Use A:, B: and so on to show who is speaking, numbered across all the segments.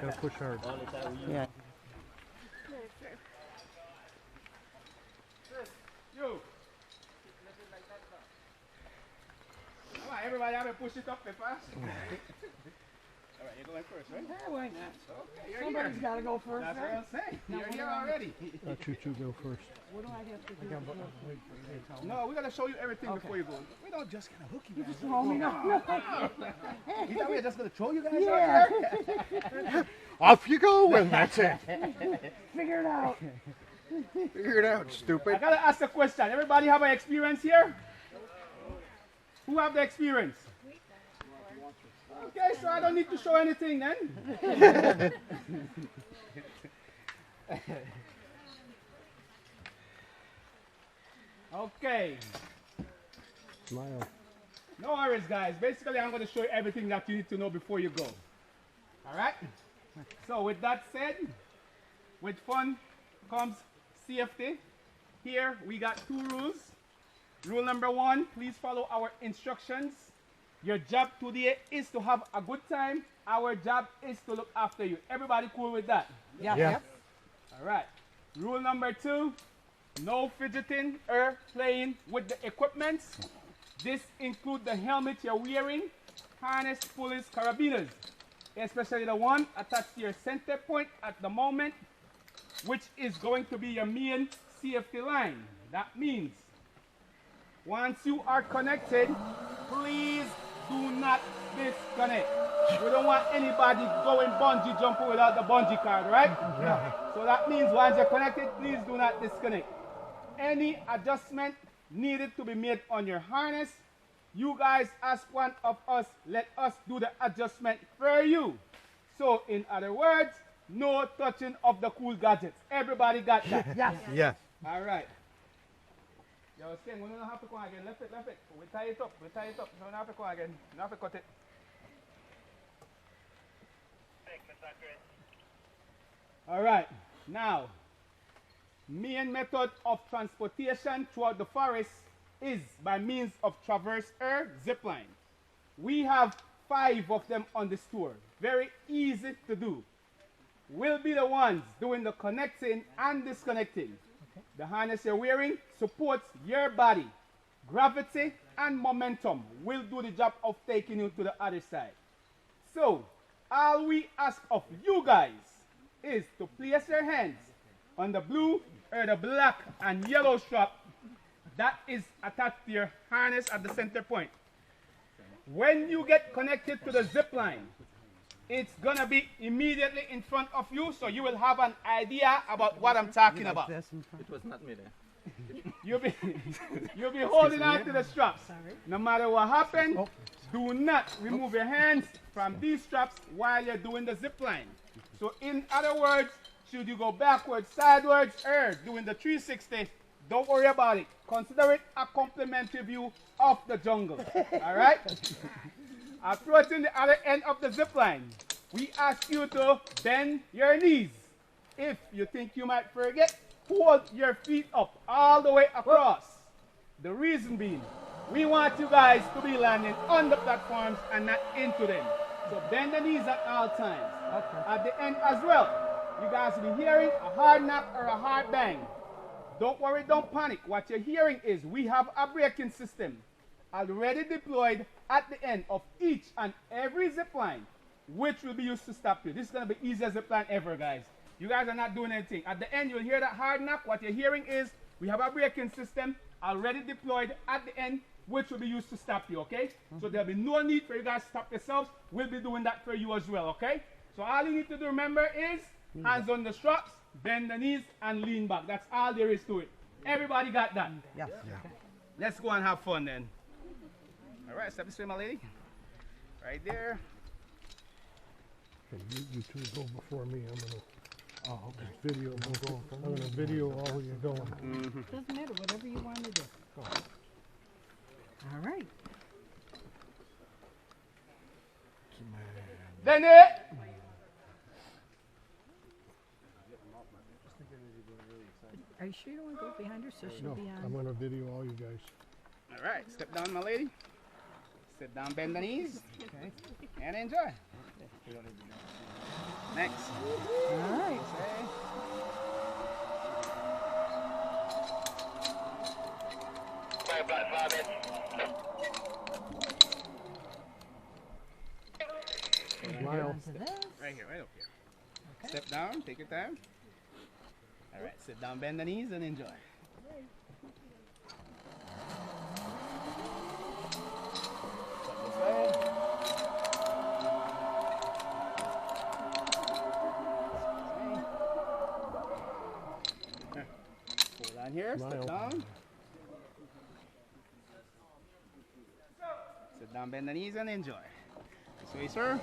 A: Gotta push hard.
B: Yeah.
C: You. Come on, everybody have to push it up the fast. Alright, you're going first, right?
B: Yeah, why not?
C: Okay, you're
B: Somebody's
C: here.
B: got to go first,
C: That's what
B: right?
C: I'm saying.
B: No,
C: You're
B: what
C: here
B: do I-
C: already.
A: Let Choo-Choo go first.
B: What do I have to do?
C: No, we gotta show you everything
B: Okay.
C: before you go. We don't just gonna hook you guys.
B: Throw me up.
C: You thought we were just gonna throw you guys
B: Yeah.
C: out there?
A: Off you go, and that's it.
B: Figure it out.
A: Figure it out,
C: I
A: stupid.
C: gotta ask a question. Everybody have an experience here? Who have the experience? Okay, so I don't need to show anything then. Okay.
A: Smile.
C: No worries, guys. Basically, I'm going to show you everything that you need to know before you go. All right? So, with that said, with fun comes safety. Here, we got 2 rules. Rule number 1, please follow our instructions. Your job today is to have a good time. Our job is to look after you. Everybody cool with that?
B: Yeah.
A: Yeah.
C: All right. Rule number 2, no fidgeting or playing with the equipment. This includes the helmet you're wearing, harness, pulleys, carabiners, especially the one attached to your center point at the moment, which is going to be your main safety line. That means once you are connected, please do not disconnect. We don't want anybody going bungee jumping without the bungee card, right?
A: Yeah.
C: So that means once you're connected, please do not disconnect. Any adjustment needed to be made on your harness, you guys as one of us, let us do the adjustment for you. So in other words, no touching of the cool gadgets. Everybody got that?
B: Yes.
A: Yes.
C: All right. Yo, Sting, we don't have to go again. Left it. We tie it up. We tie it up. So we don't have to go again. We don't have to cut it. All right. Now, main method of transportation throughout the forest is by means of traverse air zipline. We have 5 of them on this tour. Very easy to do. We'll be the ones doing the connecting and disconnecting. The harness you're wearing supports your body. Gravity and momentum will do the job of taking you to the other side. So, all we ask of you guys is to place your hands on the blue or the black and yellow strap that is attached to your harness at the center point. When you get connected to the zip line, it's gonna be immediately in front of you, so you will have an idea about what I'm talking about.
D: It was not me there.
C: You'll be holding on to the straps. No matter what happens, do not remove your hands from these straps while you're doing the zip line. So in other words, should you go backwards, sideways, or doing the 360, don't worry about it. Consider it a complimentary view of the jungle. All right? Approaching the other end of the zip line, we ask you to bend your knees. If you think you might forget, hold your feet up all the way across. The reason being, we want you guys to be landing on the platforms and not into them. So bend the knees at all times.
B: Okay.
C: At the end as well, you guys will be hearing a hard knock or a hard bang. Don't worry, don't panic. What you're hearing is we have a braking system already deployed at the end of each and every zip line, which will be used to stop you. This is going to be the easiest zip line ever, guys. You guys are not doing anything. At the end, you'll hear that hard knock. What you're hearing is we have a braking system already deployed at the end, which will be used to stop you, okay? So there'll be no need for you guys to stop yourselves. We'll be doing that for you as well, okay? So all you need to do, remember, is hands on the straps, bend the knees, and lean back. That's all there is to it. Everybody got that?
B: Yes.
C: Let's go and have fun then. All right, step this way, my lady. Right there.
A: Okay, you two go before me. I'm gonna
B: Oh, okay.
A: video. I'm gonna video all you going.
B: Doesn't matter, whatever you want to do. Go. All right.
C: Then it.
B: Are you sure you don't want to go behind her so she'll
A: No,
B: be
A: I'm
B: on?
A: gonna video all you guys.
C: All right, step down, my lady. Sit down, bend the knees,
B: Okay.
C: and enjoy. Next.
B: All right.
A: Smile.
B: Onto this.
C: Right here, right up here.
B: Okay.
C: Step down, take your time. All right, sit down, bend the knees, and enjoy. Step this way. Hold on here,
A: Smile.
C: step down. Sit down, bend the knees, and enjoy. This way, sir.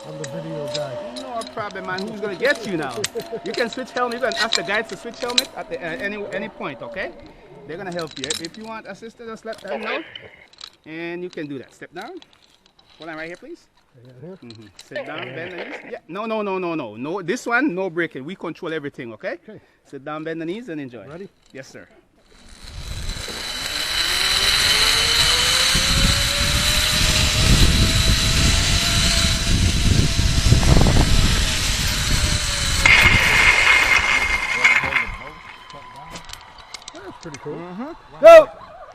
A: I'm the video guy.
C: No problem, man. Who's gonna get you now? You can switch helmet. You can ask the guys to switch helmet at the, any point, okay? They're gonna help you. If you want assistance, just let them know, and you can do that. Step down. Hold on right here, please.
A: Here.
C: Sit down, bend the knees. Yeah. No. This one, no breaking. We control everything, okay?
A: Okay.
C: Sit down, bend the knees, and enjoy.
A: Ready?
C: Yes, sir.
A: That's pretty cool.
C: Go!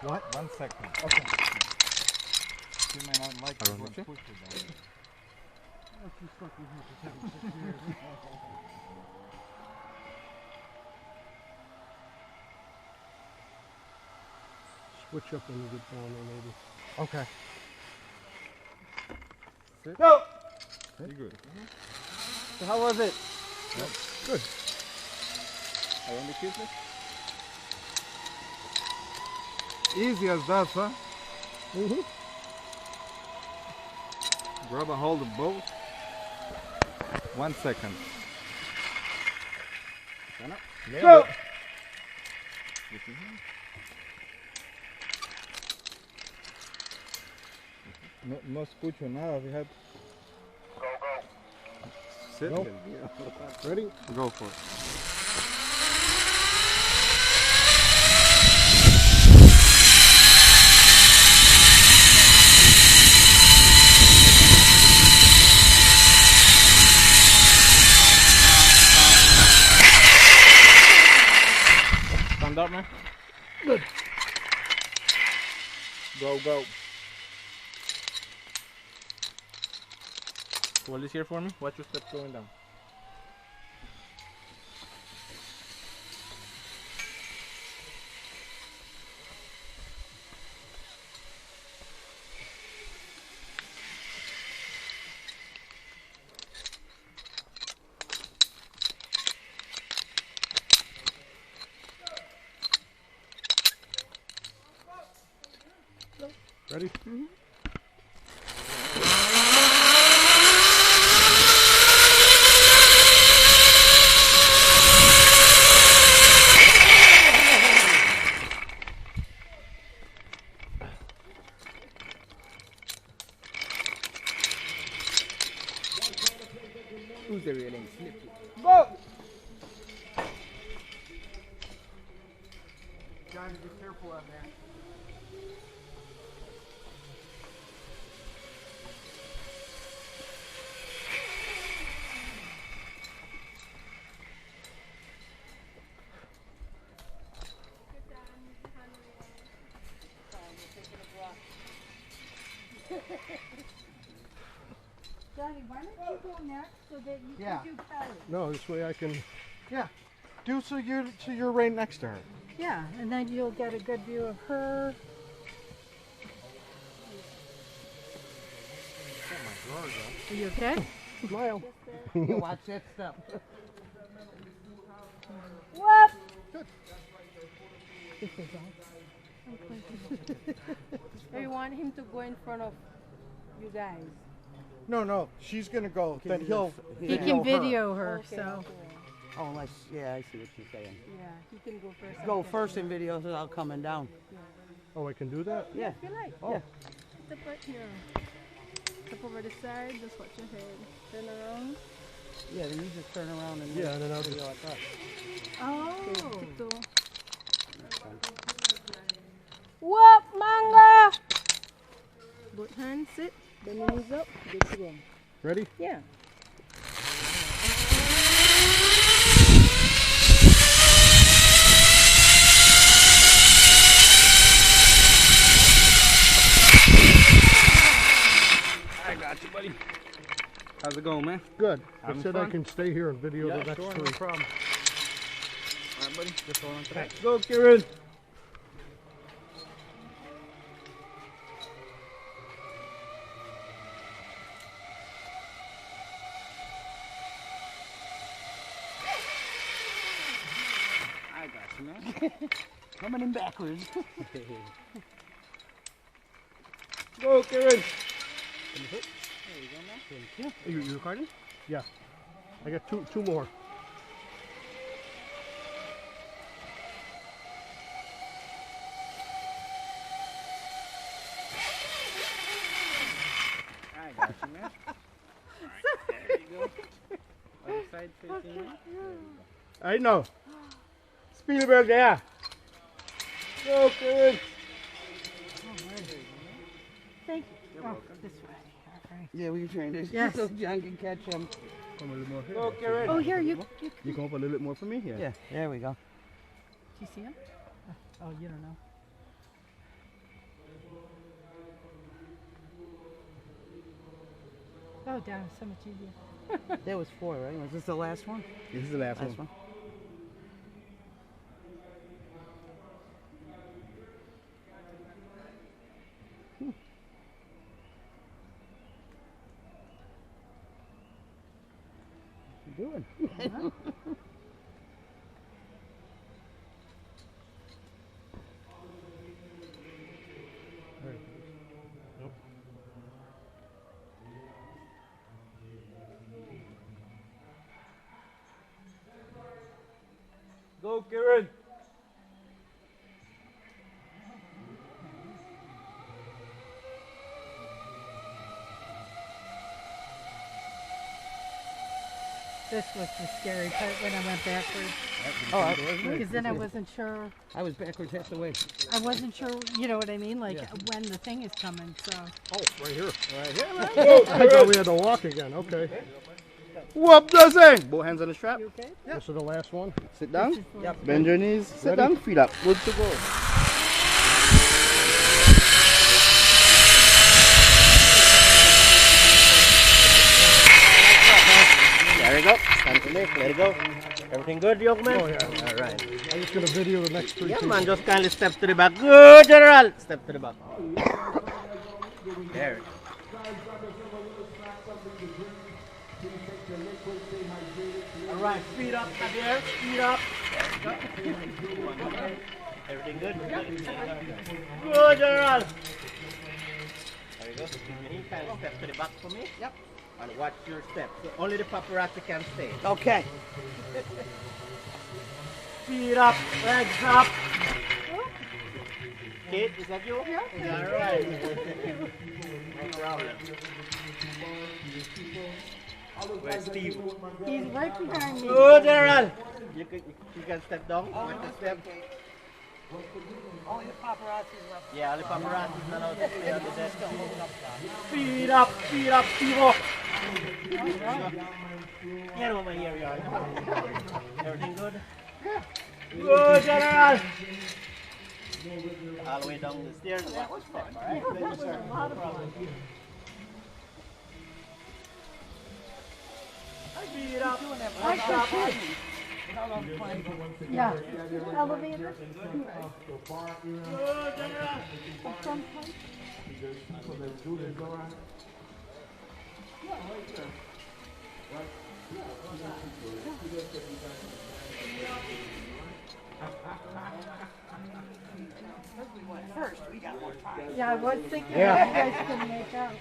A: What?
D: 1 second. Okay. You may not like it when
C: you.
D: push it down.
A: Switch up when you get down there, maybe.
D: Okay.
C: Go!
D: You good?
C: So how was it?
A: Good.
C: Are you on the cue, please?
D: Easy as that, sir.
A: Mm-hmm.
D: Grab a hold of both. 1 second.
C: Stand up.
D: Nailed
C: Go!
D: it. This is it. No escucho nada, fíjate. Sit.
A: Go. Ready?
D: Go for it. Stand up, man.
A: Good.
D: Go. Hold this here for me. Watch your steps going down.
A: Ready?
C: Who's the railing? Go!
D: Johnny, be careful out there.
B: Johnny, why don't you go next so that you
D: Yeah.
B: can do Kelly?
A: No, this way I can.
D: Yeah. Do so you're right next to her.
B: Yeah, and then you'll get a good view of her. Are you okay?
A: Smile.
B: You watch that stuff. What? This is all.
E: Or you want him to go in front of you guys?
D: No, she's gonna go. Then he'll
B: He can video her,
E: Okay,
B: so.
E: okay.
F: Oh, unless, yeah, I see what she's saying.
E: Yeah, he can go first.
F: Go
E: after
F: first
E: him.
F: in videos without coming down.
A: Oh, I can do that?
F: Yeah.
E: If you like.
A: Oh.
E: Step right here. Step over the side, just watch your head. Turn around.
F: Yeah, then you just turn around and
A: Yeah, and then I'll
F: video
A: just.
F: like that.
B: Oh.
E: Tiptoe. Whoop, manga! Both hands sit, bend your knees up, good to go.
A: Ready?
E: Yeah.
D: I got you, buddy. How's it going, man?
A: Good. I
D: Having
A: said I
D: fun?
A: can stay here and video the next
D: sure,
A: three.
D: no problem. All right, buddy. Just hold on to that.
C: Let's go, Kieran.
D: I got you, man.
F: Coming in backwards.
C: Go, Kieran.
A: You recording? Yeah. I got two more.
D: I got you, man. All right, there you go. Other side facing me.
C: I know. Spielberg there. Go, Kieran.
E: Thank you.
D: You're
E: Oh,
D: welcome.
E: this way. All right.
F: Yeah, we can train this.
E: Yes.
F: So John can catch him.
D: Come a little more here.
C: Go, Kieran.
E: Oh, here, you
D: You come up a little bit more for me here.
F: Yeah, there we go.
E: do you see him? Oh, you don't know. Oh, down, so much easier.
F: That was 4, right? Was this the last one?
D: This is the last
F: Last
D: one.
F: one.
D: What you doing?
C: Go, Kieran.
E: This was the scary part when I went backwards.
F: Oh,
E: Because then I wasn't sure.
F: I was backwards half the way.
E: I wasn't sure, you know what I mean? Like when the thing is coming, so.
A: Oh, right here.
C: Right here, man.
A: I thought we had to walk again. Okay.
C: Whoop the thing. Both hands on the strap.
E: You okay?
A: This is the last one.
C: Sit down.
E: This is the-
F: Yep.
C: Bend your knees. Sit
A: Ready?
C: down. Feet up. Good to go. There you go. Stand to lift. Let it go. Everything good, young man?
A: Oh, yeah.
C: All right.
A: I'm just going to video the next three.
C: Yeah,
A: people.
C: man. Just kindly step to the back. Good, General. Step to the back. There. All right. Speed up, Javier. Speed up. Everything good? Good, General. There you go. Can you kind of step to the back for me?
F: Yep.
C: And watch your steps. So only the paparazzi can stay.
F: Okay.
C: Speed up, legs up. Kate, is that you? Yeah. All right. No problem. Where's Steve?
E: He's right behind me.
C: Good, General. You can step down. With the step.
F: Only the paparazzi's left.
C: Yeah, only paparazzi's not allowed to stay on the desk. Speed up, Steve. Get over here, yard. Everything good? Good, General. All the way down the stairs. That was fun, all right? Thank you, sir. No problem. Speed up. Legs up.
E: Yeah. Elevator.
C: Good, General.
E: Some point.
F: First, we got more time.
E: Yeah, I was thinking that you guys can make out.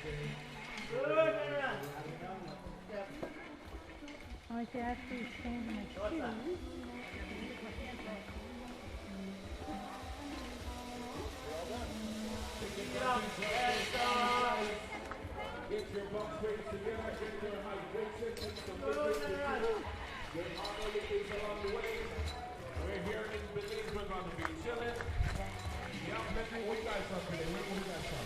E: I could actually stand in my shoes.
G: We're here in Belize, we're going to be chilling. Yeah, what you guys from today? What you guys from?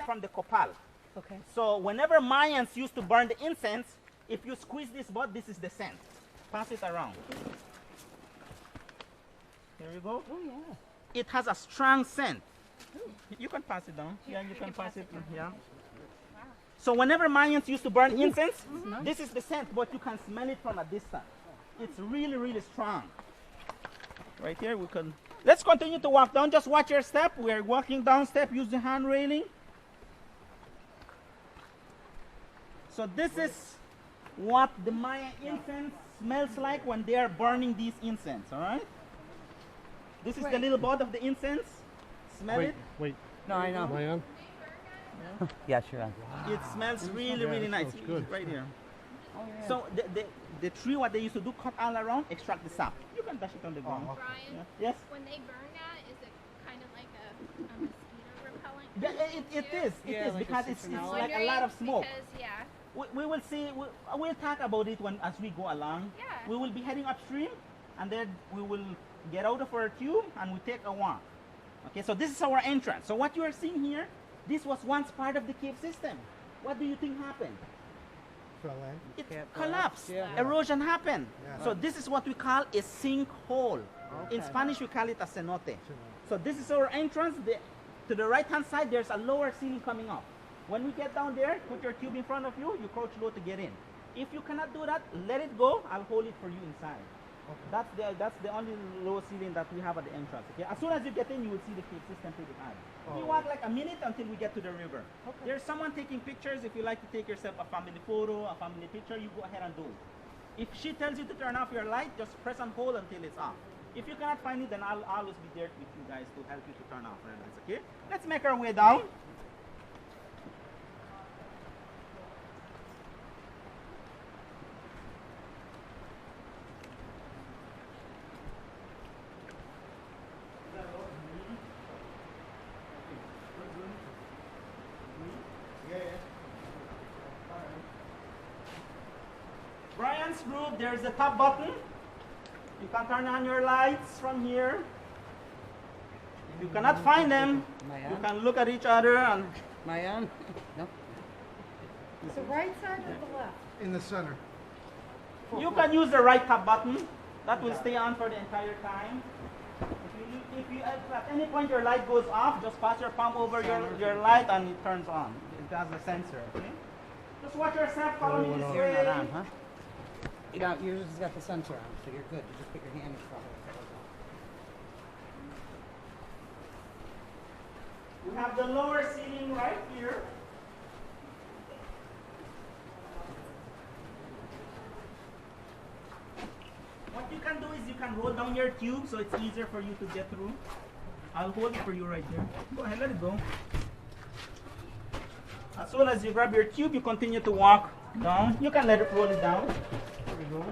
H: from the copal.
E: Okay.
H: So whenever Mayans used to burn the incense, if you squeeze this bud, this is the scent. Pass it around. Here you go.
E: Oh yeah.
H: It has a strong scent. You can pass it down. Yeah, you can pass it. Yeah. So whenever Mayans used to burn incense, this is the scent, but you can smell it from a distance. It's really, really strong. Right here, we can. Let's continue to walk down. Just watch your step. We're walking down step. Use the hand railing. So this is what the Maya incense smells like when they are burning these incense. All right. This is the little bud of the incense. Smell it.
A: Wait.
F: No, I know.
A: Am I on?
F: Yeah, sure.
H: It smells really,
A: Yeah,
H: really
A: it
H: nice.
A: smells good.
H: Right here.
F: Oh, yeah.
H: So the tree, what they used to do, cut all around, extract the sap. You can dash it on the ground.
I: Brian,
H: Yes.
I: when they burn that, is it kind of like a mosquito repellent?
H: Yeah, it is. It
F: Yeah,
H: is
F: like a
H: because it's
F: citronella.
H: like a lot of smoke.
I: Because, yeah.
H: We will see. We'll talk about it when as we go along.
I: Yeah.
H: We will be heading upstream, and then we will get out of our tube and we take a walk. Okay, so this is our entrance. So what you are seeing here, this was once part of the cave system. What do you think happened? It collapsed.
F: Yeah.
H: Erosion happened.
A: Yeah.
H: So this is what we call a sinkhole. In Spanish, we call it a cenote. So this is our entrance. To the right-hand side, there's a lower ceiling coming up. When we get down there, put your tube in front of you. You crouch low to get in. If you cannot do that, let it go. I'll hold it for you inside. That's the only low ceiling that we have at the entrance. Okay. As soon as you get in, you will see the cave system pretty high. We walk like a minute until we get to the river. There's someone taking pictures. If you like to take yourself a family photo, a family picture, you go ahead and do it. If she tells you to turn off your light, just press and hold until it's off. If you cannot find it, then I'll always be there with you guys to help you to turn off your lights. Okay. Let's make our way down. Brian's group, there's a top button. You can turn on your lights from here. If you cannot find them, you can look at each other and
F: Am I on? No?
B: The right side or the left?
A: In the center.
H: you can use the right top button. That will stay on for the entire time. If at any point your light goes off, just pass your palm over your light and it turns on. It has a sensor. Okay? Just watch yourself, follow me this
F: You're not
H: way.
F: on, huh? You don't, yours has got the sensor on, so you're good. You just put your hand in front of it.
H: We have the lower ceiling right here. What you can do is you can roll down your tube so it's easier for you to get through. I'll hold it for you right here. Go ahead, let it go. As soon as you grab your tube, you continue to walk down. You can let it roll it down. There we go.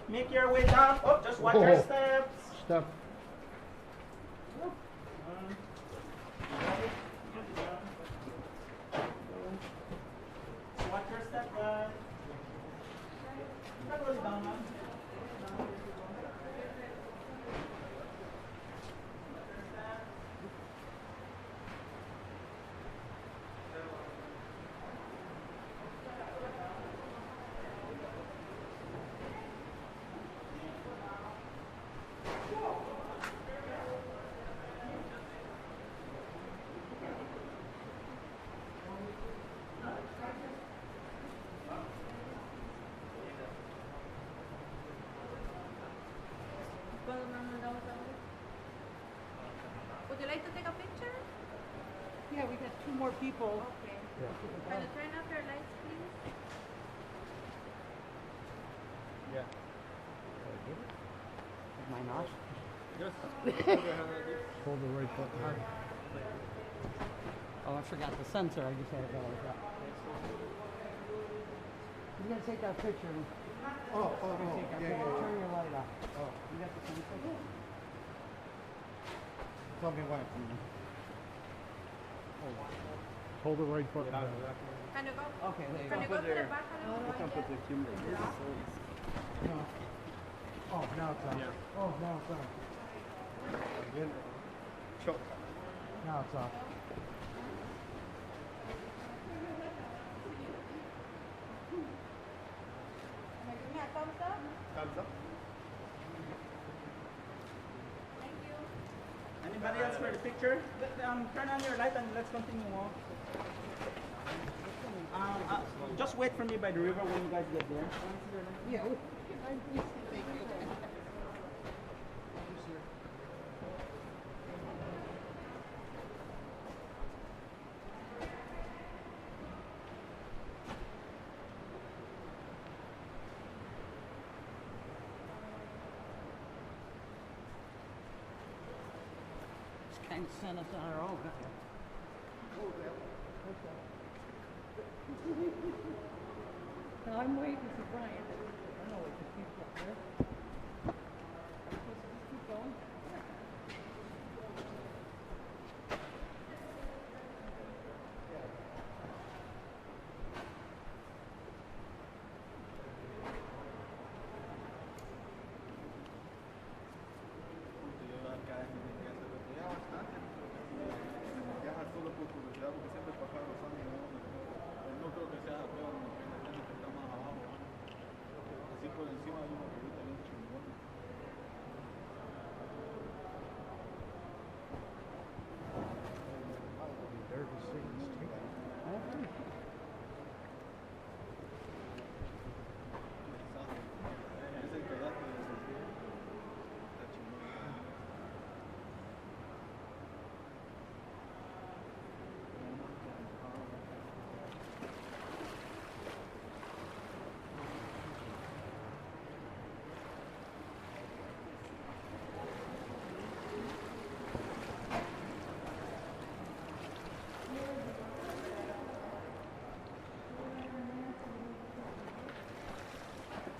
H: Make your way down. Oh, just watch your
A: Whoa.
H: steps.
A: Step.
H: Watch your step, guys. You can roll it down, man.
E: Would you like to take a picture?
B: Yeah, we got two more people.
E: Okay. Can you turn off your lights, please?
F: Am I not?
A: Hold the right button.
F: Oh, I forgot the sensor. I just had to go like that. You gotta take that picture.
A: Oh,
F: Turn your light off.
A: Oh.
F: You got the sensor?
A: Tell me when. Hold the right button down.
E: Can you go?
F: Okay, there you
E: Can
F: go.
E: you go to the back a little bit?
A: Oh, now it's on. Oh, now it's on. Now it's off.
H: Anybody else for the picture? Turn on your light and let's continue on. Just wait for me by the river when you guys get there.
F: Yeah. Kind of sent us on our own.
B: No, I'm waiting for Brian. I know what the people up there. Let's keep going.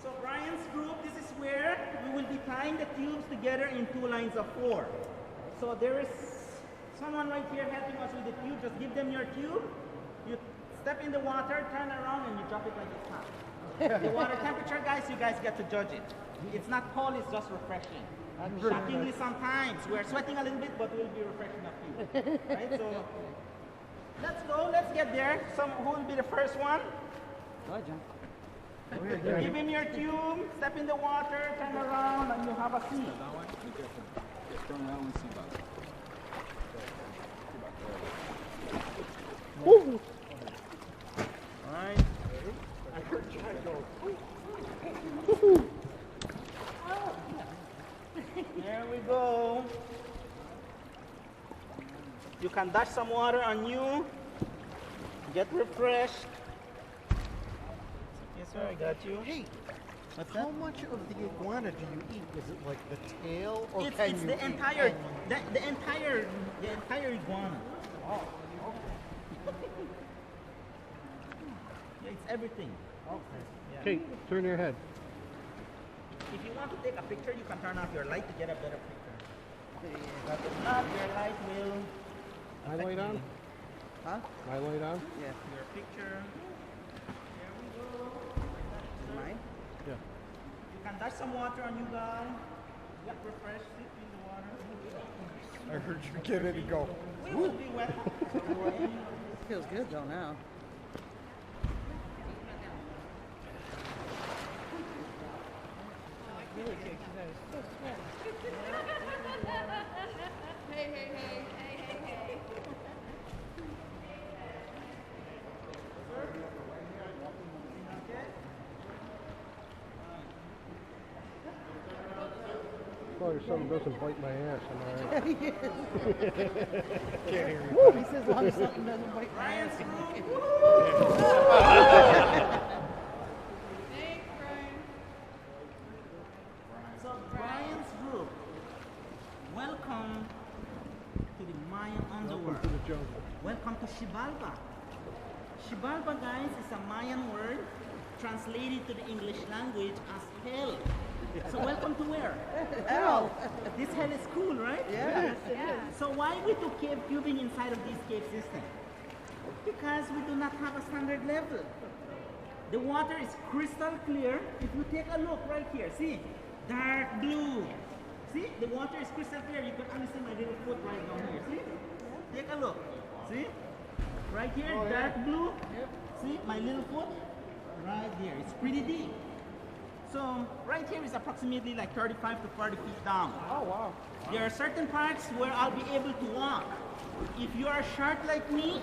H: So Brian's group, this is where we will be tying the tubes together in 2 lines of 4. So there is someone right here helping us with the tube. Just give them your tube. You step in the water, turn around, and you drop it like it's hot. The water temperature, guys, you guys get to judge it. It's not cold, it's just refreshing. Shockingly, sometimes we're sweating a little bit, but we'll be refreshing up you. Right? So let's go, let's get there. Who will be the first one?
F: Go ahead, John.
H: Give him your tube, step in the water, turn around, and you have a seat. Alright. There we go. You can dash some water on you. Get refreshed. Yes, sir, I got you.
A: Hey,
H: What's
A: how
H: that?
A: much of the iguana do you eat? Is it like the tail, or
H: It's,
A: can
H: it's
A: you
H: the
A: eat
H: entire,
A: any?
H: the entire iguana. Yeah, it's everything. Yeah.
A: Okay, turn your head.
H: If you want to take a picture, you can turn off your light to get a better picture. But if not, your light will
A: My
H: affect
A: light on?
H: you. Huh?
A: My light on?
F: Yeah.
H: Your picture. There we go.
F: Mine?
A: Yeah.
H: You can dash some water on you guys. Get refreshed, sit in the water.
A: I heard you get it and go.
H: We will be wet.
F: Feels good though now.
B: Really good, 'cause I was so sweaty.
I: Hey, hey, hey, hey, hey, hey.
A: As long as something doesn't bite my ass, I'm all right.
F: He says as long as something doesn't bite my ass.
I: Thanks, Brian.
H: So Brian's group, welcome to the Mayan underworld.
A: Welcome to the jungle.
H: Welcome to Xibalba. Xibalba, guys, is a Mayan word translated to the English language as hell. So welcome to where?
F: Hell.
H: This hell is cool, right?
F: Yeah.
H: So why we do cave tubing inside of this cave system? Because we do not have a standard level. The water is crystal clear. If you take a look right here, see? Dark blue. See? The water is crystal clear. You can only see my little foot right down here. See? Take a look. See? Right here, dark blue. See? My little foot? Right there. It's pretty deep. So right here is approximately like 35 to 40 feet down.
B: Oh, wow.
H: There are certain parts where I'll be able to walk. If you are short like me,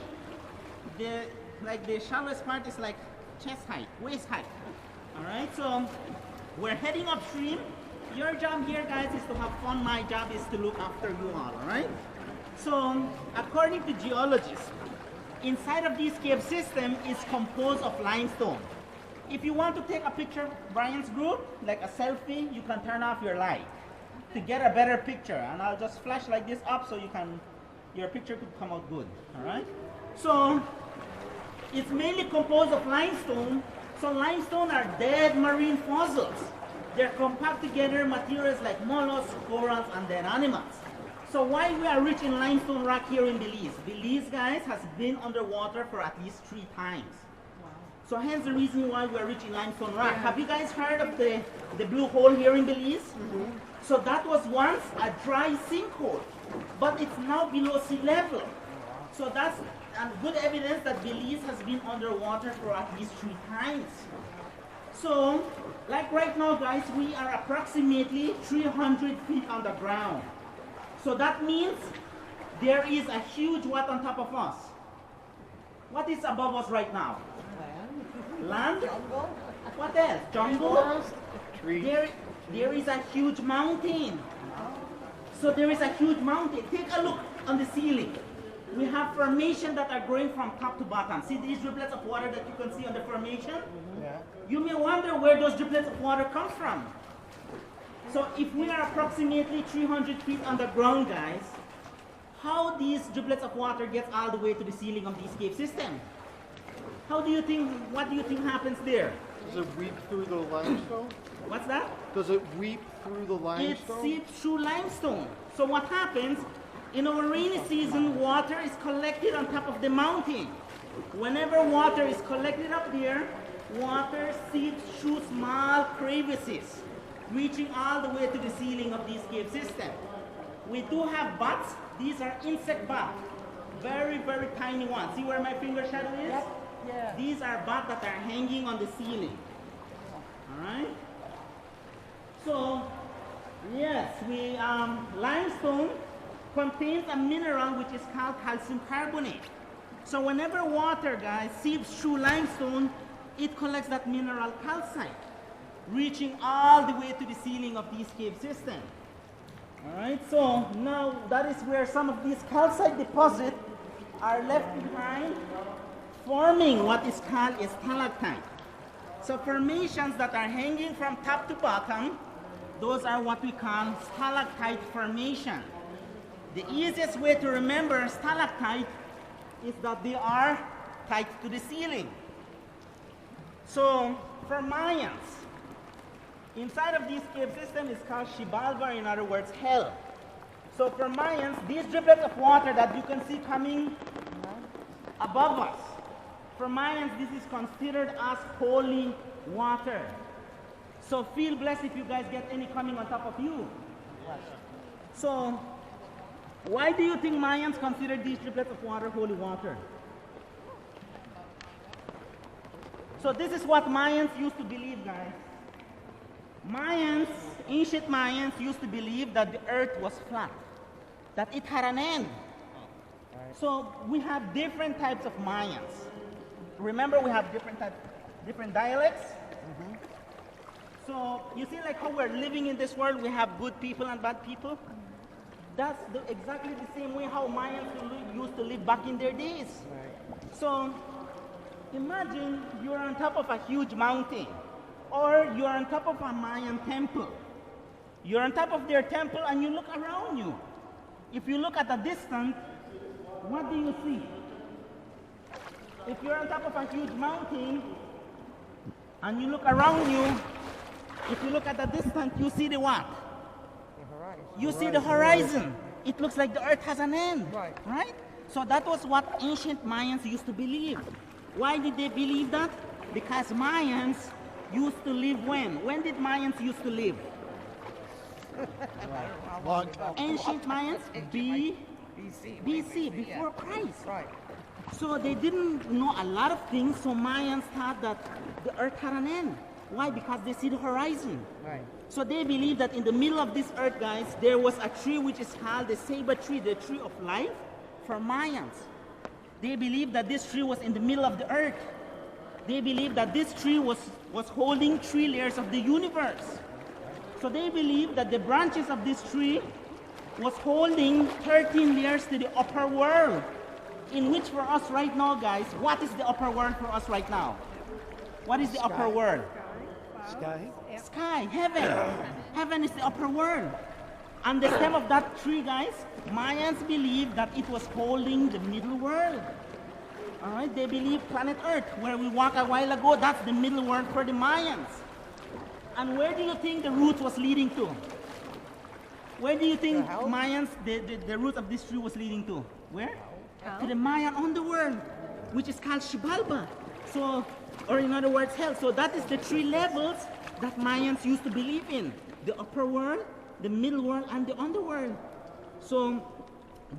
H: the shallowest part is like chest height, waist height. All right, so we're heading upstream. Your job here, guys, is to have fun. My job is to look after you all right? So according to geologists, inside of this cave system is composed of limestone. If you want to take a picture of Brian's group, like a selfie, you can turn off your light to get a better picture. And I'll just flash like this up so your picture could come out good, all right? So it's mainly composed of limestone. So limestone are dead marine fossils. They're compact together materials like mollusks, corals, and dead animals. So why we are rich in limestone rock here in Belize? Belize, guys, has been underwater for at least 3 times. So hence the reason why we are rich in limestone rock. Have you guys heard of the blue hole here in Belize? So that was once a dry sinkhole, but it's now below sea level. So that's good evidence that Belize has been underwater for at least 3 times. So, like right now, guys, we are approximately 300 feet underground. So that means there is a huge what on top of us? What is above us right now? Land?
F: Jungle?
H: What else? Jungle?
D: Tree.
H: There is a huge mountain. So there is a huge mountain. Take a look on the ceiling. We have formations that are growing from top to bottom. See these driblets of water that you can see on the formation?
B: Yeah.
H: You may wonder where those driblets of water come from. So if we are approximately 300 feet underground, guys, how these driblets of water get all the way to the ceiling of this cave system? What do you think happens there?
A: Does it weep through the limestone?
H: What's that?
A: Does it weep through the
H: It
A: limestone?
H: seeps through limestone. So what happens, in our rainy season, water is collected on top of the mountain. Whenever water is collected up there, water seeps through small crevices, reaching all the way to the ceiling of this cave system. We do have bats. These are insect bats. Very, very tiny ones. See where my finger shadow is?
B: Yep. Yeah.
H: These are bats that are hanging on the ceiling. Alright? So, yes, limestone contains a mineral which is called calcium carbonate. So whenever water, guys, seeps through limestone, it collects that mineral calcite, reaching all the way to the ceiling of this cave system. Alright, so now that is where some of these calcite deposits are left behind, forming what is called a stalactite. So formations that are hanging from top to bottom, those are what we call stalactite formation. The easiest way to remember stalactite is that they are tied to the ceiling. So for Mayans, inside of this cave system is called Xibalba, in other words, hell. So for Mayans, these driblets of water that you can see coming above us, for Mayans, this is considered as holy water. So feel blessed if you guys get any coming on top of you. So why do you think Mayans consider these driblets of water holy water? So this is what Mayans used to believe, guys. Ancient Mayans used to believe that the earth was flat, that it had an end. So we have different types of Mayans. Remember, we have different dialects. So you see like how we're living in this world, we have good people and bad people. That's exactly the same way how Mayans used to live back in their days. So imagine you're on top of a huge mountain, or you're on top of a Mayan temple. You're on top of their temple and you look around you. If you look at a distance, what do you see? If you're on top of a huge mountain and you look around you, if you look at a distance, you see the what? You see the horizon. It looks like the earth has an end, right? So that was what ancient Mayans used to believe. Why did they believe that? Because Mayans used to live when? When did Mayans used to live? Ancient Mayans? BC, before Christ.
B: Right.
H: So they didn't know a lot of things, so Mayans thought that the earth had an end. Why? Because they see the horizon.
F: Right.
H: So they believe that in the middle of this earth, guys, there was a tree which is called the saber tree, the tree of life for Mayans. They believe that this tree was in the middle of the earth. They believe that this tree was holding 3 layers of the universe. So they believe that the branches of this tree was holding 13 layers to the upper world. In which for us right now, guys, what is the upper world for us right now? What is the upper world?
A: Sky?
H: Sky, heaven. Heaven is the upper world. And the stem of that tree, guys, Mayans believe that it was holding the middle world. All right, they believe planet Earth, where we walked a while ago, that's the middle world for the Mayans. And where do you think the root was leading to? Where do you think Mayans, the root of this tree was leading to? Where? To the Mayan underworld, which is called Xibalba. So, or in other words, hell. So that is the 3 levels that Mayans used to believe in. The upper world, the middle world, and the underworld. So,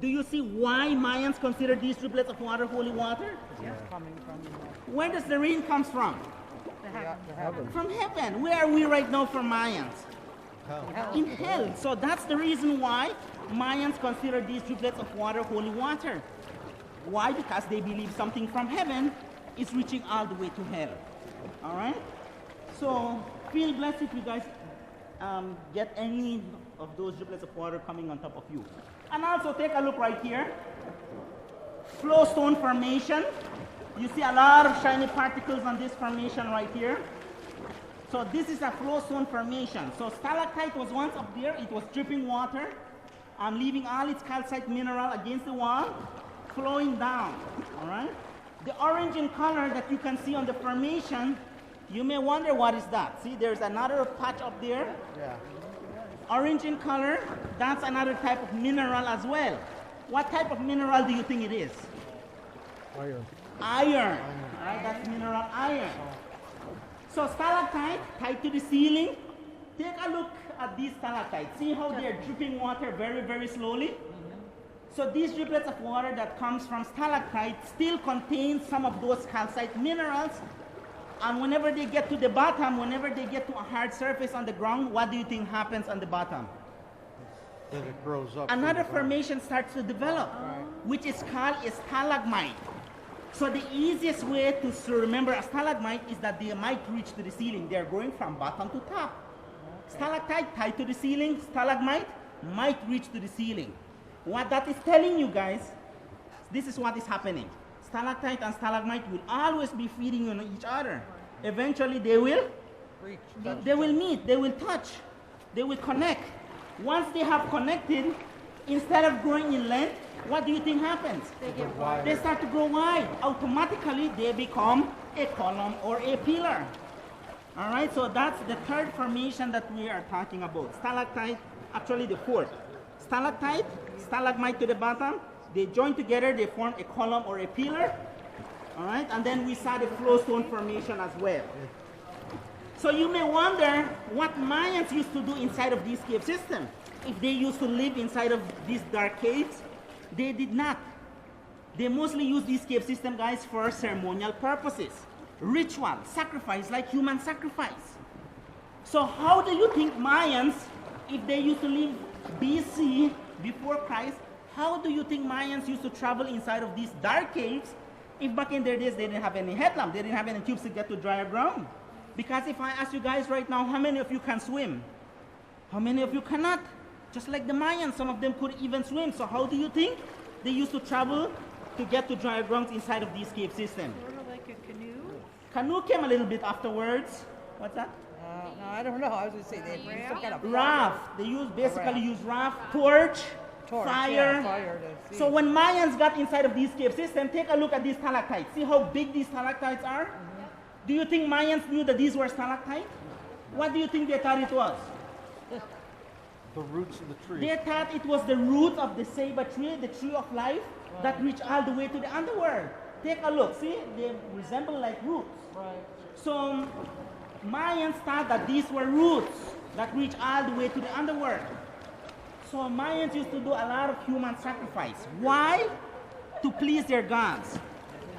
H: do you see why Mayans consider these driblets of water holy water?
F: Coming from
H: Where does the rain comes from?
F: the heaven.
H: From heaven. Where are we right now for Mayans? In hell. So that's the reason why Mayans consider these driblets of water holy water. Why? Because they believe something from heaven is reaching all the way to hell. All right? So feel blessed if you guys get any of those driblets of water coming on top of you. And also take a look right here. Flowstone formation. You see a lot of shiny particles on this formation right here. So this is a flowstone formation. So stalactite was once up there. It was dripping water, leaving all its calcite mineral against the wall, flowing down. All right. The orange in color that you can see on the formation, you may wonder what is that. See, there's another patch up there.
A: Yeah.
H: Orange in color, that's another type of mineral as well. What type of mineral do you think it is?
A: Iron.
H: Iron. All right, that's mineral iron. So stalactite tied to the ceiling. Take a look at these stalactites. See how they're dripping water very, very slowly? So these driblets of water that comes from stalactite still contain some of those calcite minerals. And whenever they get to the bottom, whenever they get to a hard surface on the ground, what do you think happens on the bottom?
A: Then it grows up.
H: Another formation starts to develop, which is called a stalagmite. So the easiest way to remember a stalagmite is that they might reach to the ceiling. They're going from bottom to top. Stalactite tied to the ceiling, stalagmite might reach to the ceiling. What that is telling you guys, this is what is happening. Stalactite and stalagmite will always be feeding on each other. Eventually they will
F: Reach.
H: they will meet, they will touch, they will connect. Once they have connected, instead of growing in length, what do you think happens? They start to grow wide. Automatically, they become a column or a pillar. All right, so that's the 3rd formation that we are talking about. Stalactite, actually the 4th. Stalactite, stalagmite to the bottom, they join together, they form a column or a pillar. All right, and then we saw the flowstone formation as well. So you may wonder what Mayans used to do inside of this cave system. If they used to live inside of these dark caves, they did not. They mostly use this cave system, guys, for ceremonial purposes. Ritual, sacrifice, like human sacrifice. So how do you think Mayans, if they used to live BC, before Christ, how do you think Mayans used to travel inside of these dark caves if back in their days they didn't have any headlamp, they didn't have any tubes to get to drier ground? Because if I ask you guys right now, how many of you can swim? How many of you cannot? Just like the Mayans, some of them could even swim. So how do you think they used to travel to get to drier grounds inside of these cave systems?
B: Sort of like a canoe.
H: Canoe came a little bit afterwards. What's that?
F: No, I don't know. I was going to say they use some kind of
H: Raft. They basically use raft, torch, fire.
F: Yeah, fire to see.
H: So when Mayans got inside of these cave systems, take a look at these stalactites. See how big these stalactites are? Do you think Mayans knew that these were stalactites? What do you think they thought it was?
A: The roots of the tree.
H: They thought it was the root of the saber tree, the tree of life, that reached all the way to the underworld. Take a look. See, they resemble like roots.
F: Right.
H: So Mayans thought that these were roots that reach all the way to the underworld. So Mayans used to do a lot of human sacrifice. Why? To please their gods.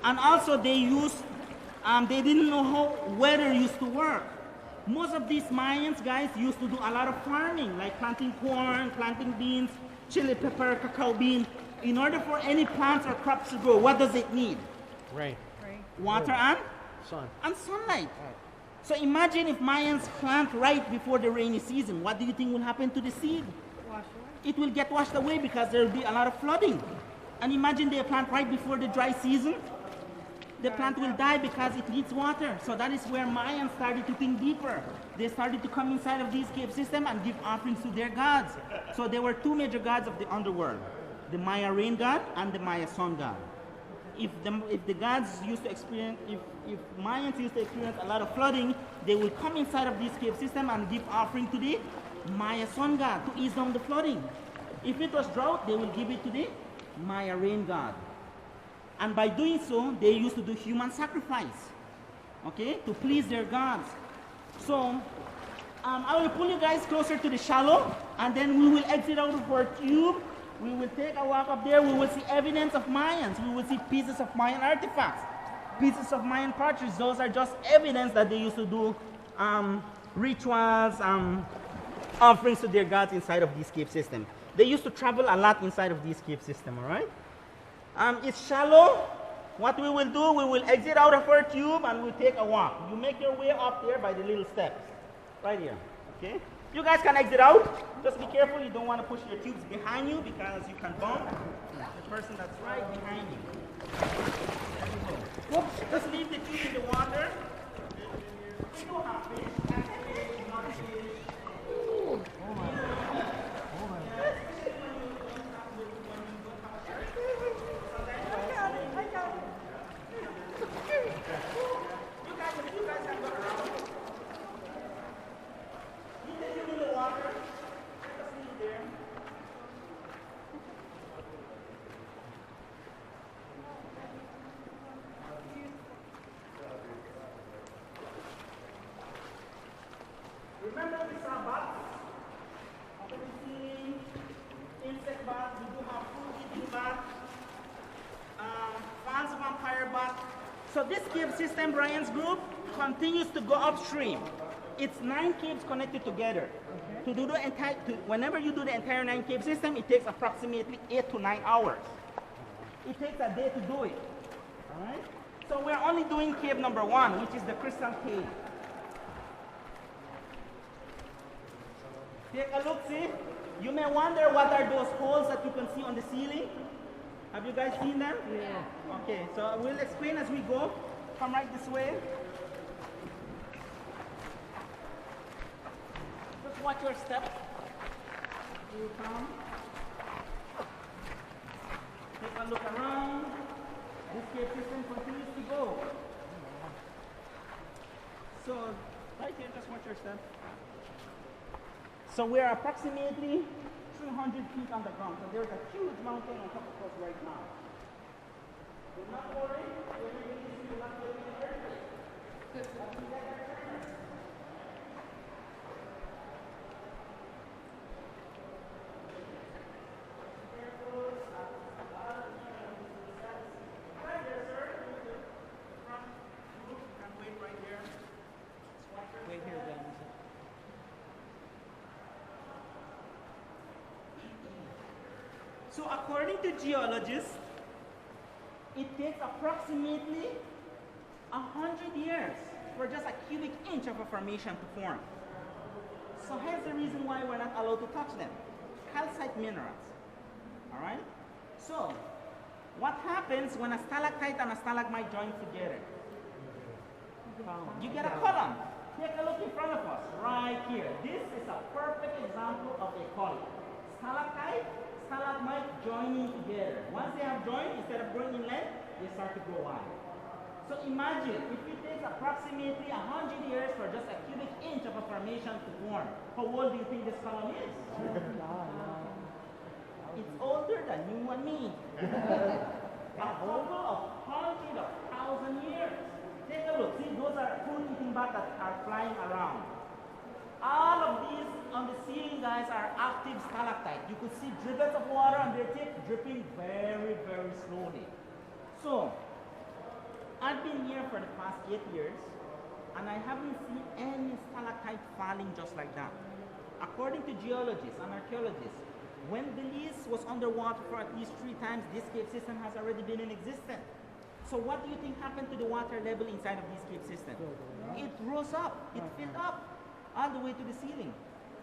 H: And also they used, they didn't know how weather used to work. Most of these Mayans, guys, used to do a lot of farming, like planting corn, planting beans, chili pepper, cacao bean. In order for any plants or crops to grow, what does it need?
A: Rain.
H: Water and
A: Sun.
H: sunlight. So imagine if Mayans plant right before the rainy season. What do you think will happen to the seed?
E: Wash away.
H: It will get washed away because there will be a lot of flooding. And imagine they plant right before the dry season. The plant will die because it needs water. So that is where Mayans started to think deeper. They started to come inside of these cave systems and give offerings to their gods. So there were two major gods of the underworld, the Maya rain god and the Maya sun god. If the gods used to experience, if Mayans used to experience a lot of flooding, they will come inside of this cave system and give offering to the Maya sun god to ease down the flooding. If it was drought, they will give it to the Maya rain god. And by doing so, they used to do human sacrifice, okay, to please their gods. So I will pull you guys closer to the shallow, and then we will exit out of our tube. We will take a walk up there. We will see evidence of Mayans. We will see pieces of Mayan artifacts, pieces of Mayan pottery. Those are just evidence that they used to do rituals, offerings to their gods inside of this cave system. They used to travel a lot inside of this cave system, all right? It's shallow. What we will do, we will exit out of our tube and we'll take a walk. You make your way up there by the little steps, right here, okay? You guys can exit out. Just be careful, you don't want to push your tubes behind you because you can bump the person that's right behind you. There you go. Oops, just leave the tube in the water. We don't have fish. Not fish. Remember we saw bats? Up in the ceiling, insect bats, we do have food-eating bats, fans of vampire bats. So this cave system, Brian's group, continues to go upstream. It's 9 caves connected together. To do the entire, whenever you do the entire 9 cave system, it takes approximately 8 to 9 hours. It takes a day to do it. All right? So we're only doing cave number 1, which is the crystal cave. Take a look, see? You may wonder what are those holes that you can see on the ceiling. Have you guys seen them? Yeah. Okay, so we'll explain as we go. Come right this way. Just watch your steps. You come. Take a look around. This cave system continues to go. So, right here, just watch your steps. So we're approximately 300 feet underground. So there's a huge mountain on top of us right now. Do not worry, when you release, you will not get an earthquake. Right there, sir. Front. You can wait right here.
D: Wait here, then.
H: So according to geologists, it takes approximately 100 years for just a cubic inch of a formation to form. So here's the reason why we're not allowed to touch them. Calcite minerals. All right? So, what happens when a stalactite and a stalagmite join together? You get a column. Take a look in front of us, right here. This is a perfect example of a column. Stalactite, stalagmite joining together. Once they have joined, instead of growing in length, they start to grow wide. So imagine, if it takes approximately 100 years for just a cubic inch of a formation to form, how old do you think this column is? It's older than you and me. A total of hundreds of thousand years. Take a look. See, those are food-eating bats that are flying around. All of these on the ceiling, guys, are active stalactites. You could see driblets of water on their tip dripping very, very slowly. So, I've been here for the past 8 years, and I haven't seen any stalactite falling just like that. According to geologists and archaeologists, when Belize was underwater for at least 3 times, this cave system has already been in existence. So what do you think happened to the water level inside of this cave system? It rose up, it filled up all the way to the ceiling.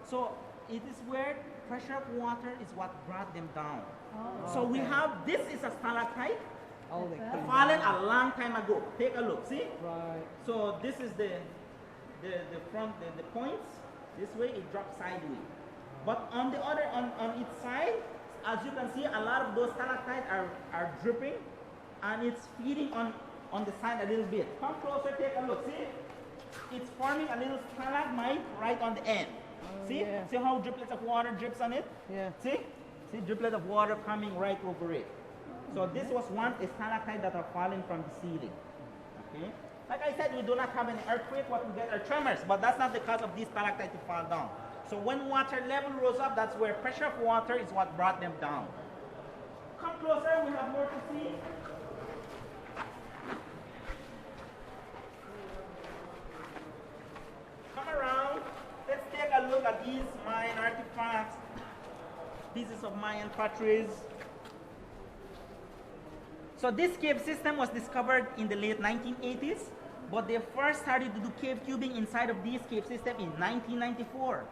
H: So it is where pressure of water is what brought them down. So we have, this is a stalactite fallen a long time ago. Take a look, see?
F: Right.
H: So this is the front, the points. This way it drops sideways. But on the other, on its side, as you can see, a lot of those stalactites are dripping, and it's feeding on the side a little bit. Come closer, take a look, see? It's forming a little stalagmite right on the end. See?
F: Yeah.
H: See how driplets of water drips on it?
F: Yeah.
H: See? See driplet of water coming right over it. So this was once a stalactite that are falling from the ceiling. Okay? Like I said, we do not have any earthquake. What we get are tremors, but that's not the cause of these stalactites to fall down. So when water level rose up, that's where pressure of water is what brought them down. Come closer, we have more to see. Come around. Let's take a look at these Mayan artifacts, pieces of Mayan potteries. So this cave system was discovered in the late 1980s, but they first started to do cave tubing inside of this cave system in 1994.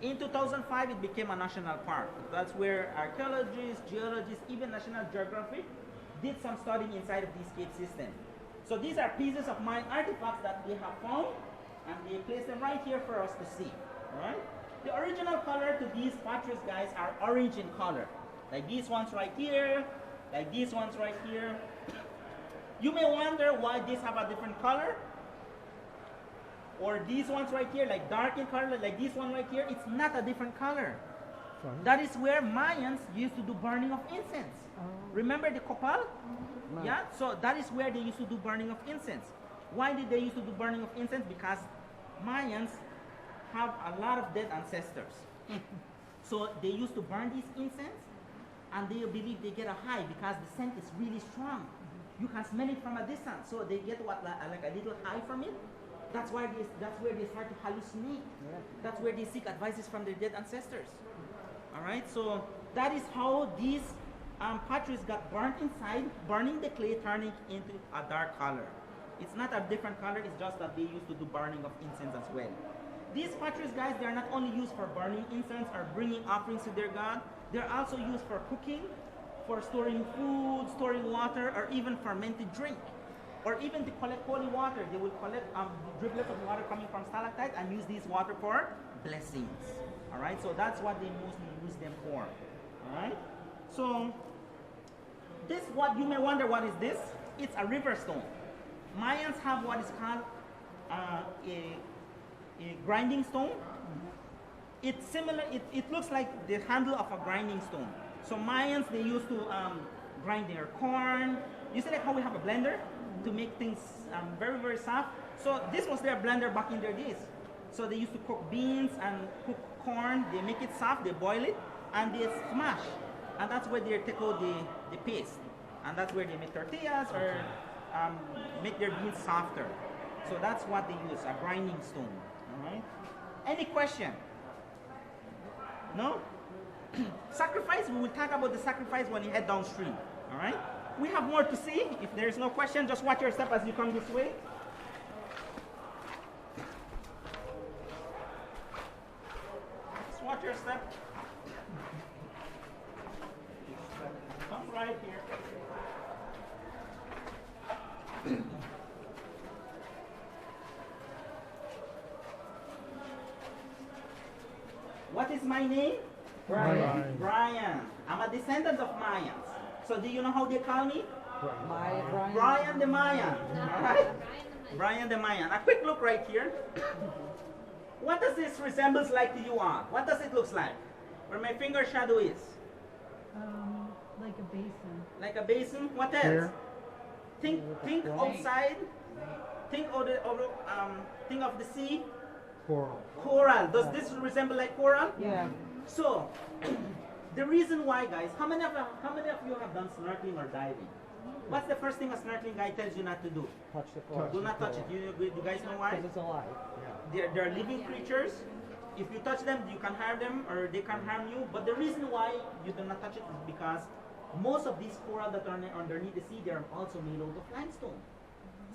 H: In 2005, it became a national park. That's where archaeologists, geologists, even National Geographic did some studying inside of this cave system. So these are pieces of Mayan artifacts that they have found, and they place them right here for us to see. All right? The original color to these potteries, guys, are orange in color. Like these ones right here, like these ones right here. You may wonder why these have a different color. Or these ones right here, like dark in color, like this one right here, it's not a different color. That is where Mayans used to do burning of incense. Remember the copal? Yeah, so that is where they used to do burning of incense. Why did they used to do burning of incense? Because Mayans have a lot of dead ancestors. So they used to burn these incense, and they believe they get a high because the scent is really strong. You can smell it from a distance, so they get what, like a little high from it. That's where they start to hallucinate. Yeah. That's where they seek advices from their dead ancestors. All right, so that is how these potteries got burnt inside, burning the clay, turning into a dark color. It's not a different color, it's just that they used to do burning of incense as well. These potteries, guys, they are not only used for burning incense or bringing offerings to their god, they're also used for cooking, for storing food, storing water, or even fermented drink. Or even to collect holy water. They will collect driblets of water coming from stalactite and use this water for blessings. All right, so that's what they mostly use them for. All right, so this, what you may wonder, what is this? It's a river stone. Mayans have what is called a grinding stone. It's similar. It looks like the handle of a grinding stone. So Mayans, they used to grind their corn. You see like how we have a blender to make things very, very soft. So this was their blender back in their days. So they used to cook beans and cook corn. They make it soft, they boil it, and they smash. And that's where they take out the paste. And that's where they make tortillas or make their beans softer. So that's what they use, a grinding stone. All right? Any question? No? Sacrifice, we will talk about the sacrifice when you head downstream. All right? We have more to see. If there is no question, just watch your step as you come this way. Just watch your step. Come right here. What is my name?
A: Brian.
H: Brian. I'm a descendant of Mayans. So do you know how they call me?
F: Brian.
H: Brian the Mayan. All right? Brian the Mayan. A quick look right here. What does this resembles like to you on? What does it look like? Where my finger shadow is?
E: Like a basin.
H: Like a basin? What else?
A: Here.
H: Think outside. Think of the sea.
A: Coral.
H: Coral. Does this resemble like coral?
F: Yeah.
H: So, the reason why, guys, how many of you have done snorkeling or diving? What's the first thing a snorkeling guy tells you not to do?
F: Touch the floor.
H: Do not touch it. You guys know why?
F: Because it's alive.
H: They're living creatures. If you touch them, you can harm them or they can harm you. But the reason why you do not touch it is because most of these coral that are underneath the sea, they are also made out of limestone.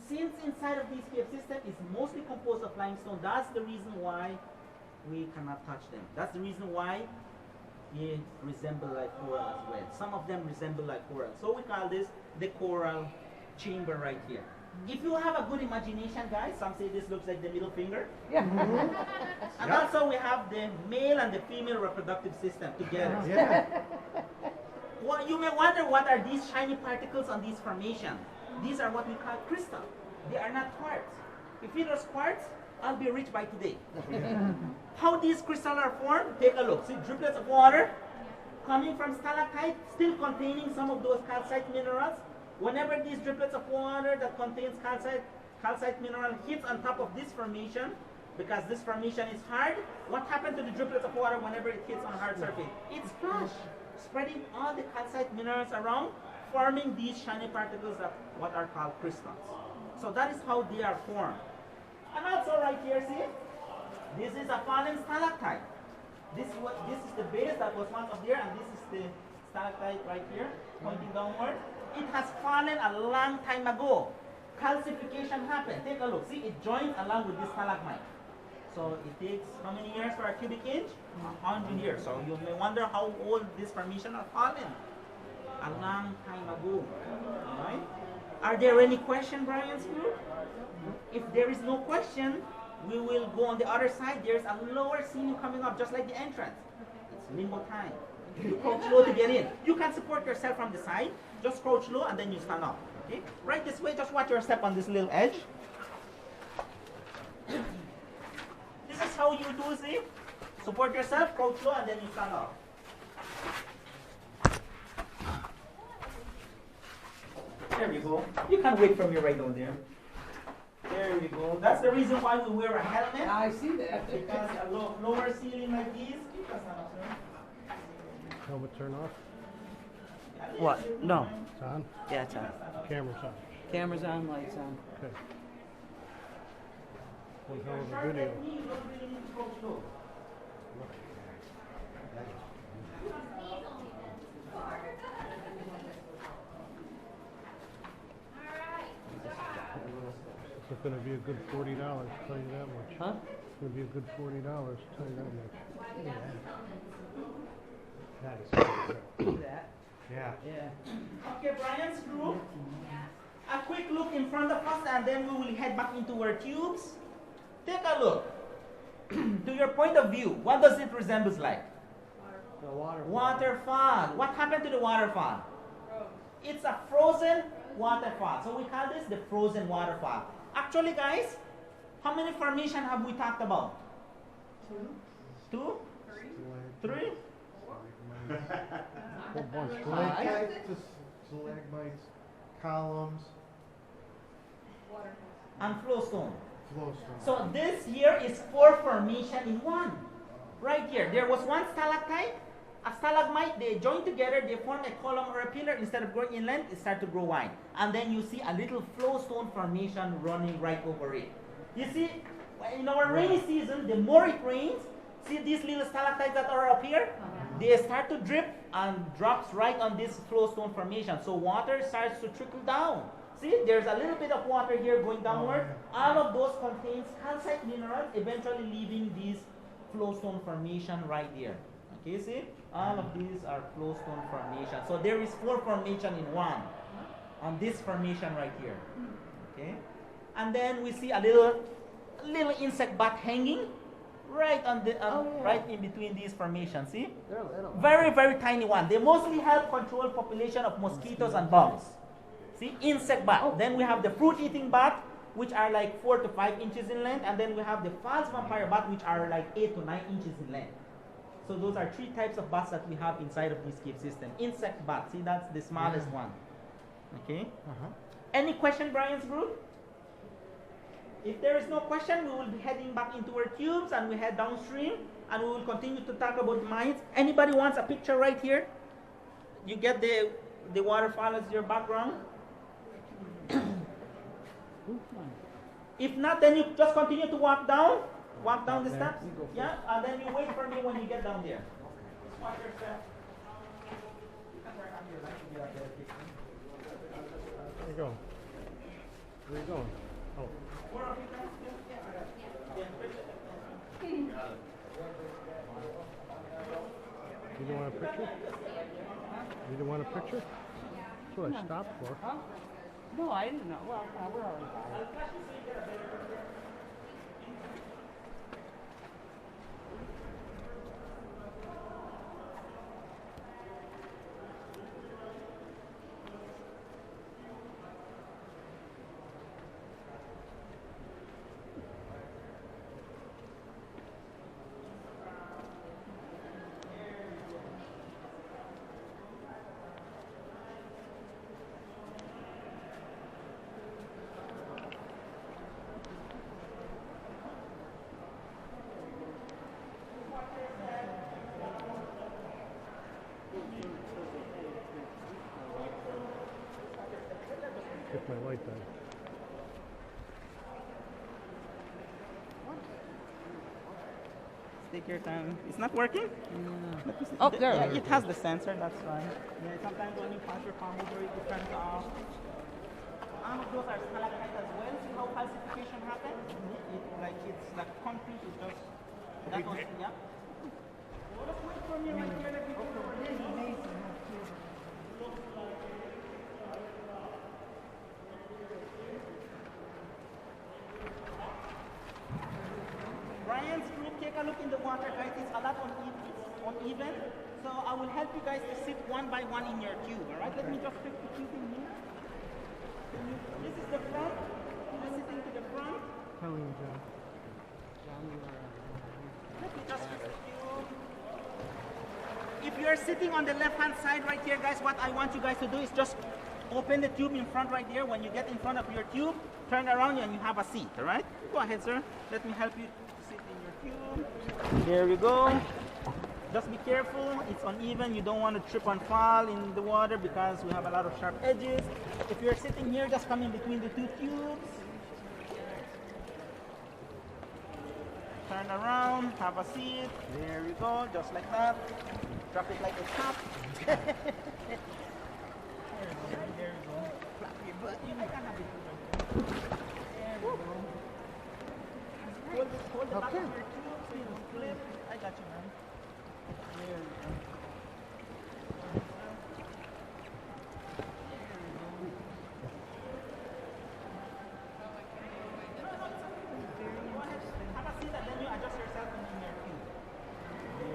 H: Since inside of this cave system is mostly composed of limestone, that's the reason why we cannot touch them. That's the reason why they resemble like coral as well. Some of them resemble like coral. So we call this the coral chamber right here. If you have a good imagination, guys, some say this looks like the middle finger.
F: Yeah.
H: And also we have the male and the female reproductive system together.
A: Yeah.
H: Well, you may wonder what are these shiny particles on these formations. These are what we call crystal. They are not quartz. If it was quartz, I'll be rich by today. How these crystals are formed, take a look. See driplets of water coming from stalactite, still containing some of those calcite minerals. Whenever these driplets of water that contains calcite mineral hits on top of this formation, because this formation is hard, what happens to the driplets of water whenever it hits on hard surface? It splash, spreading all the calcite minerals around, forming these shiny particles that what are called crystals. So that is how they are formed. And also right here, see, this is a fallen stalactite. This is the base that was once up there, and this is the stalactite right here, pointing downward. It has fallen a long time ago. Calcification happened. Take a look. See, it joins along with this stalagmite. So it takes how many years for a cubic inch? 100 years. So you may wonder how old this formation has fallen. A long time ago. Alright? Are there any questions, Brian's group? If there is no question, we will go on the other side. There's a lower ceiling coming up, just like the entrance. It's limbo time. You crouch low to get in. You can support yourself from the side. Just crouch low and then you stand up. Okay? Right this way, just watch your step on this little edge. This is how you do, see? Support yourself, crouch low, and then you stand up. There you go. You can wait from me right down there. There we go. That's the reason why we wear a helmet.
F: I see that.
H: Because a lower ceiling like these, keep us up, sir.
A: Helmet turn off.
F: What? No.
A: It's on.
F: Yeah, it's on.
A: Camera's on.
F: Camera's on, lights on.
A: Okay. One hell of a video. It's going to be a good $40, tell you that much.
F: Huh?
A: It's going to be a good $40, tell you that much. Look at that. That is
F: See that?
A: yeah.
F: Yeah.
H: Okay, Brian's group. A quick look in front of us and then we will head back into our tubes. Take a look. To your point of view, what does it resemble like?
F: The waterfall.
H: Waterfall. What happened to the waterfall? It's a frozen waterfall. So we call this the frozen waterfall. Actually, guys, how many formations have we talked about? Two? Three?
A: Whole bunch.
J: Stalagmites, columns,
H: And flowstone.
J: flowstone.
H: So this here is 4 formation in one. Right here, there was one stalactite, a stalagmite, they join together, they form a column or a pillar. Instead of growing inland, it starts to grow wide. And then you see a little flowstone formation running right over it. You see, in our rainy season, the more it rains, see these little stalactites that are up here? They start to drip and drops right on this flowstone formation. So water starts to trickle down. See, there's a little bit of water here going downward. All of those contains calcite minerals, eventually leaving this flowstone formation right here. Okay, see? All of these are flowstone formation. So there is 4 formation in one. On this formation right here. Okay? And then we see a little insect butt hanging right on the right in between these formations. See? Very, very tiny one. They mostly help control population of mosquitoes and bugs. See? Insect bat. Then we have the fruit-eating bat, which are like 4 to 5 inches in length. And then we have the false vampire bat, which are like 8 to 9 inches in length. So those are 3 types of bats that we have inside of this cave system. Insect bat. See, that's the smallest one. Okay? Any question, Brian's group? If there is no question, we will be heading back into our tubes and we head downstream and we will continue to talk about mines. Anybody wants a picture right here? You get the waterfall as your background? If not, then you just continue to walk down the steps. Yeah, and then you wait for me when you get down there. Just watch your step. You can turn on your light to get a better picture.
A: Where you going? Where you going? Oh. You don't want a picture? You don't want a picture? That's what I stopped for.
F: Huh? No, I didn't know. Well, we're already fine.
A: Get my light down.
H: Take your time. It's not working?
F: Oh, there
H: Yeah,
F: it is.
H: it has the sensor, that's fine. Yeah, sometimes when you pass your palm over it, depends off. Those are stalactites as well. See how calcification happens? It's like concrete, it's just that was, yeah. Just wait for me right here, let me go over there. Brian's group, take a look in the water, guys. It's a lot uneven. So I will help you guys to sit one by one in your tube, all right? Let me just fix the tube in here. This is the front. You're sitting to the front.
A: Telling you, John.
H: Let me just fix the tube. If you're sitting on the left-hand side right here, guys, what I want you guys to do is just open the tube in front right there. When you get in front of your tube, turn around and you have a seat, all right? Go ahead, sir. Let me help you sit in your tube. There we go. Just be careful. It's uneven. You don't want to trip and fall in the water because we have a lot of sharp edges. If you're sitting here, just come in between the two tubes. Turn around, have a seat. There we go, just like that. Drop it like a top. There we go. Flap your butt. You can have it. There we go. Hold the back of your tube so you don't flip. I got you, man. There we go.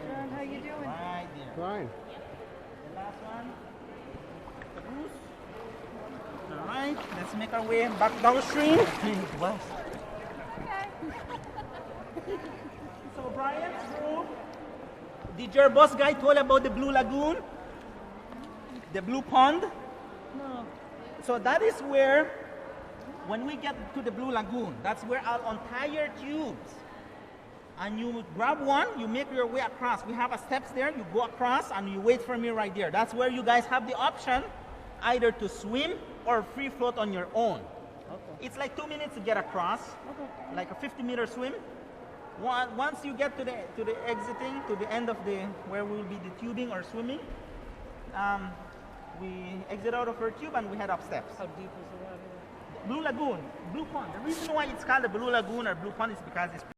E: John, how you doing?
H: Right there.
A: Fine.
H: The last one. The goose. Alright, let's make our way back downstream. Wow. So Brian's group, did your bus guy told about the Blue Lagoon? The Blue Pond?
E: No.
H: So that is where, when we get to the Blue Lagoon, that's where I'll untie your tubes. And you grab one, you make your way across. We have a steps there, you go across and you wait for me right there. That's where you guys have the option either to swim or free float on your own. Okay. It's like 2 minutes to get across, like a 50-meter swim. Once you get to the exiting, to the end of the, where we will be the tubing or swimming, we exit out of our tube and we head up steps.
F: How deep is the water?
H: Blue Lagoon, Blue Pond. The reason why it's called the Blue Lagoon or Blue Pond is because it's